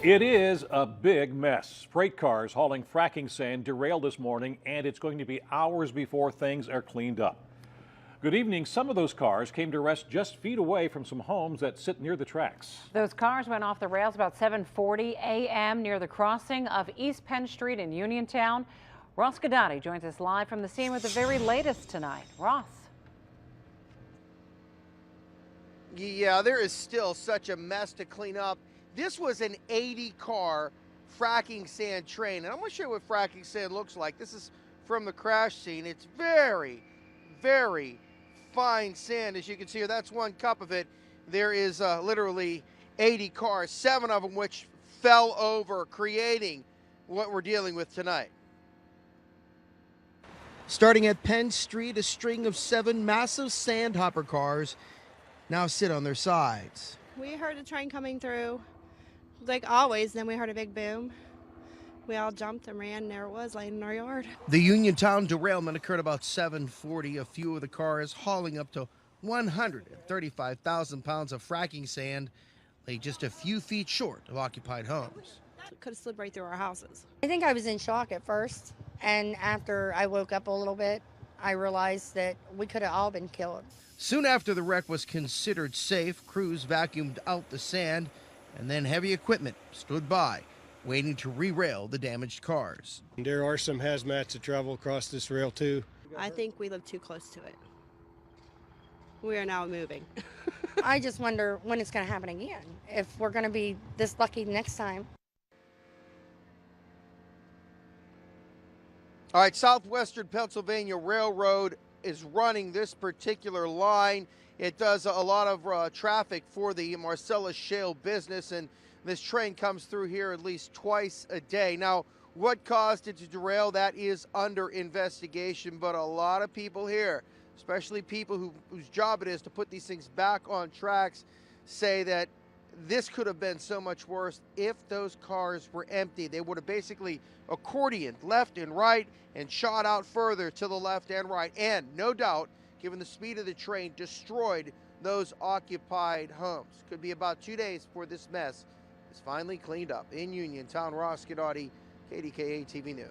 It is a big mess. Freight cars hauling fracking sand derailed this morning, and it's going to be hours before things are cleaned up. Good evening. Some of those cars came to rest just feet away from some homes that sit near the tracks. Those cars went off the rails about 7:40 a.m. near the crossing of East Penn Street in Uniontown. Ross Gadati joins us live from the scene with the very latest tonight. Ross. Yeah, there is still such a mess to clean up. This was an 80-car fracking sand train, and I'm going to show you what fracking sand looks like. This is from the crash scene. It's very, very fine sand. As you can see here, that's one cup of it. There is literally 80 cars, 7 of them which fell over, creating what we're dealing with tonight. Starting at Penn Street, a string of 7 massive sand hopper cars now sit on their sides. We heard the train coming through, like always, then we heard a big boom. We all jumped and ran, and there it was, laying in our yard. The Uniontown derailment occurred about 7:40. A few of the cars hauling up to 135,000 pounds of fracking sand lay just a few feet short of occupied homes. It could have slid right through our houses. I think I was in shock at first, and after I woke up a little bit, I realized that we could have all been killed. Soon after the wreck was considered safe, crews vacuumed out the sand, and then heavy equipment stood by, waiting to re-rail the damaged cars. There are some hazmats that travel across this rail too. I think we live too close to it. We are now moving. I just wonder when it's going to happen again, if we're going to be this lucky next time. All right, Southwestern Pennsylvania Railroad is running this particular line. It does a lot of traffic for the Marcellus Shale business, and this train comes through here at least twice a day. Now, what caused it to derail, that is under investigation, but a lot of people here, especially people whose job it is to put these things back on tracks, say that this could have been so much worse if those cars were empty. They would have basically accordioned left and right and shot out further to the left and right, and no doubt, given the speed of the train, destroyed those occupied homes. Could be about 2 days before this mess is finally cleaned up. In Uniontown, Ross Gadati, KDKA TV News.